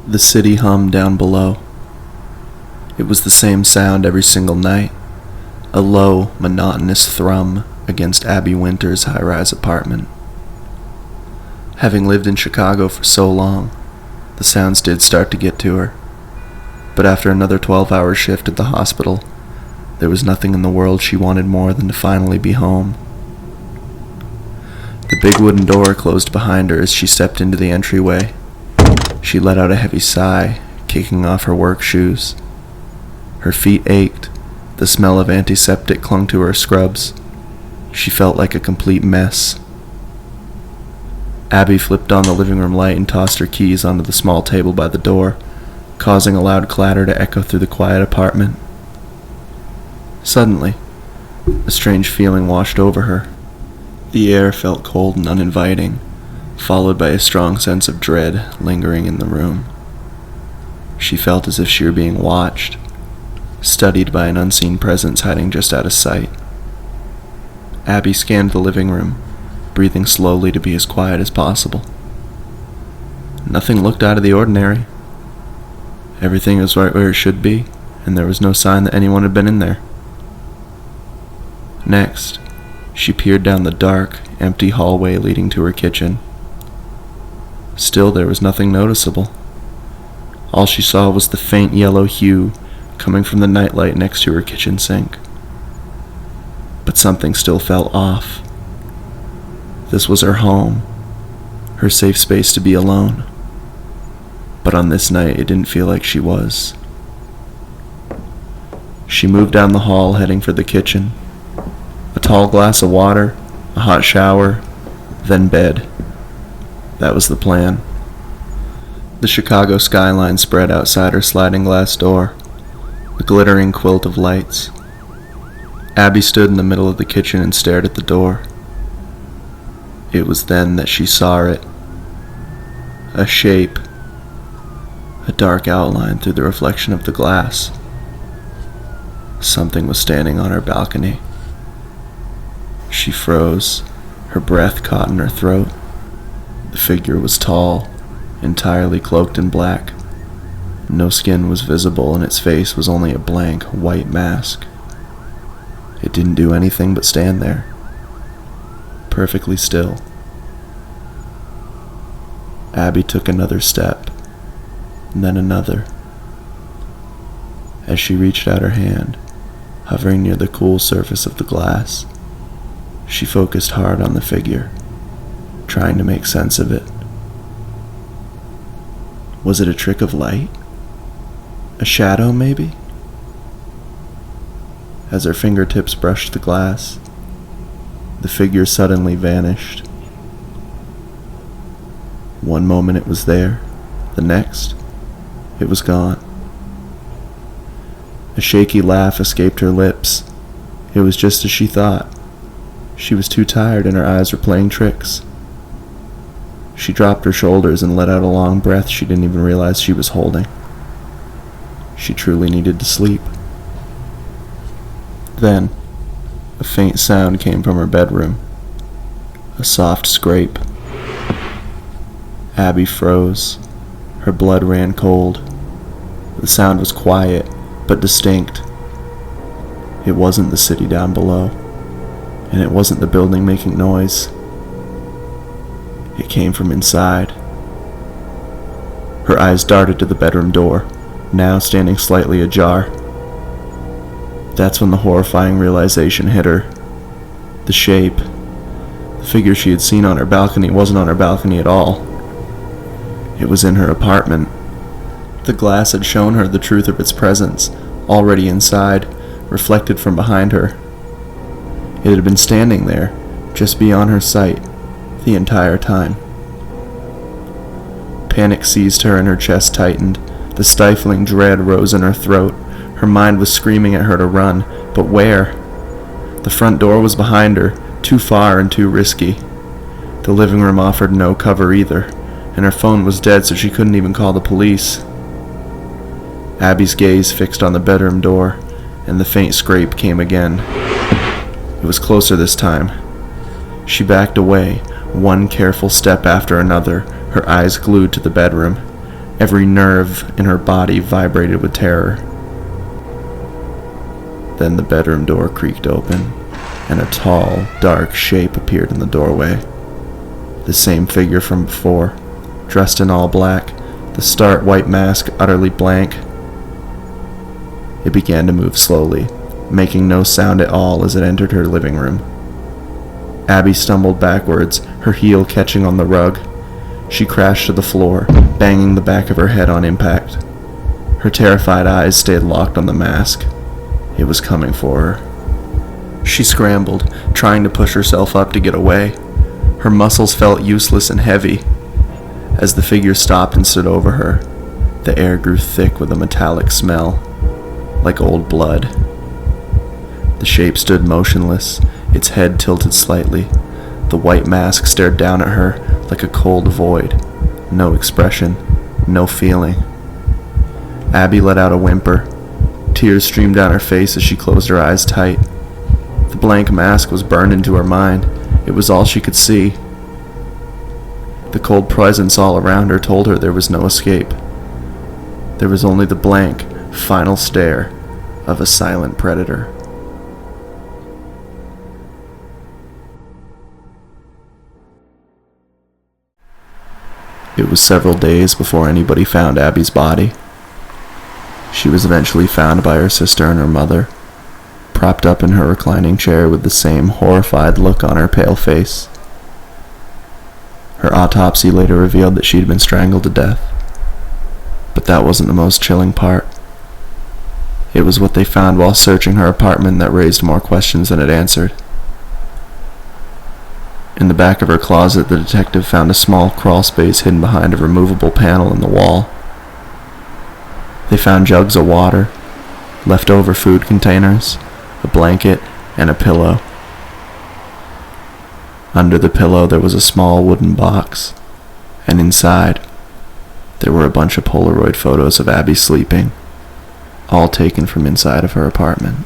The city hummed down below. It was the same sound every single night, a low, monotonous thrum against Abby Winter's high-rise apartment. Having lived in Chicago for so long, the sounds did start to get to her. But after another 12-hour shift at the hospital, there was nothing in the world she wanted more than to finally be home. The big wooden door closed behind her as she stepped into the entryway. She let out a heavy sigh, kicking off her work shoes. Her feet ached. The smell of antiseptic clung to her scrubs. She felt like a complete mess. Abby flipped on the living room light and tossed her keys onto the small table by the door, causing a loud clatter to echo through the quiet apartment. Suddenly, a strange feeling washed over her. The air felt cold and uninviting, followed by a strong sense of dread lingering in the room. She felt as if she were being watched, studied by an unseen presence hiding just out of sight. Abby scanned the living room, breathing slowly to be as quiet as possible. Nothing looked out of the ordinary. Everything was right where it should be, and there was no sign that anyone had been in there. Next, she peered down the dark, empty hallway leading to her kitchen. Still, there was nothing noticeable. All she saw was the faint yellow hue coming from the nightlight next to her kitchen sink. But something still felt off. This was her home, her safe space to be alone. But on this night, it didn't feel like she was. She moved down the hall, heading for the kitchen. A tall glass of water, a hot shower, then bed. That was the plan. The Chicago skyline spread outside her sliding glass door, a glittering quilt of lights. Abby stood in the middle of the kitchen and stared at the door. It was then that she saw it. A shape, a dark outline through the reflection of the glass. Something was standing on her balcony. She froze, her breath caught in her throat. The figure was tall, entirely cloaked in black. No skin was visible, and its face was only a blank, white mask. It didn't do anything but stand there, perfectly still. Abby took another step, and then another. As she reached out her hand, hovering near the cool surface of the glass, she focused hard on the figure, trying to make sense of it. Was it a trick of light? A shadow, maybe? As her fingertips brushed the glass, the figure suddenly vanished. One moment it was there, the next, it was gone. A shaky laugh escaped her lips. It was just as she thought. She was too tired and her eyes were playing tricks. She dropped her shoulders and let out a long breath she didn't even realize she was holding. She truly needed to sleep. Then, a faint sound came from her bedroom. A soft scrape. Abby froze. Her blood ran cold. The sound was quiet, but distinct. It wasn't the city down below, and it wasn't the building making noise. It came from inside. Her eyes darted to the bedroom door, now standing slightly ajar. That's when the horrifying realization hit her. The shape, the figure she had seen on her balcony wasn't on her balcony at all. It was in her apartment. The glass had shown her the truth of its presence, already inside, reflected from behind her. It had been standing there, just beyond her sight, the entire time. Panic seized her and her chest tightened. The stifling dread rose in her throat. Her mind was screaming at her to run, but where? The front door was behind her, too far and too risky. The living room offered no cover either, and her phone was dead, so she couldn't even call the police. Abby's gaze fixed on the bedroom door, and the faint scrape came again. It was closer this time. She backed away, one careful step after another, her eyes glued to the bedroom. Every nerve in her body vibrated with terror. Then the bedroom door creaked open, and a tall, dark shape appeared in the doorway. The same figure from before, dressed in all black, the stark white mask utterly blank. It began to move slowly, making no sound at all as it entered her living room. Abby stumbled backwards, her heel catching on the rug. She crashed to the floor, banging the back of her head on impact. Her terrified eyes stayed locked on the mask. It was coming for her. She scrambled, trying to push herself up to get away. Her muscles felt useless and heavy. As the figure stopped and stood over her, the air grew thick with a metallic smell, like old blood. The shape stood motionless, its head tilted slightly. The white mask stared down at her like a cold void. No expression, no feeling. Abby let out a whimper. Tears streamed down her face as she closed her eyes tight. The blank mask was burned into her mind. It was all she could see. The cold presence all around her told her there was no escape. There was only the blank, final stare of a silent predator. It was several days before anybody found Abby's body. She was eventually found by her sister and her mother, propped up in her reclining chair with the same horrified look on her pale face. Her autopsy later revealed that she'd been strangled to death. But that wasn't the most chilling part. It was what they found while searching her apartment that raised more questions than it answered. In the back of her closet, the detective found a small crawl space hidden behind a removable panel in the wall. They found jugs of water, leftover food containers, a blanket, and a pillow. Under the pillow there was a small wooden box, and inside there were a bunch of Polaroid photos of Abby sleeping, all taken from inside of her apartment.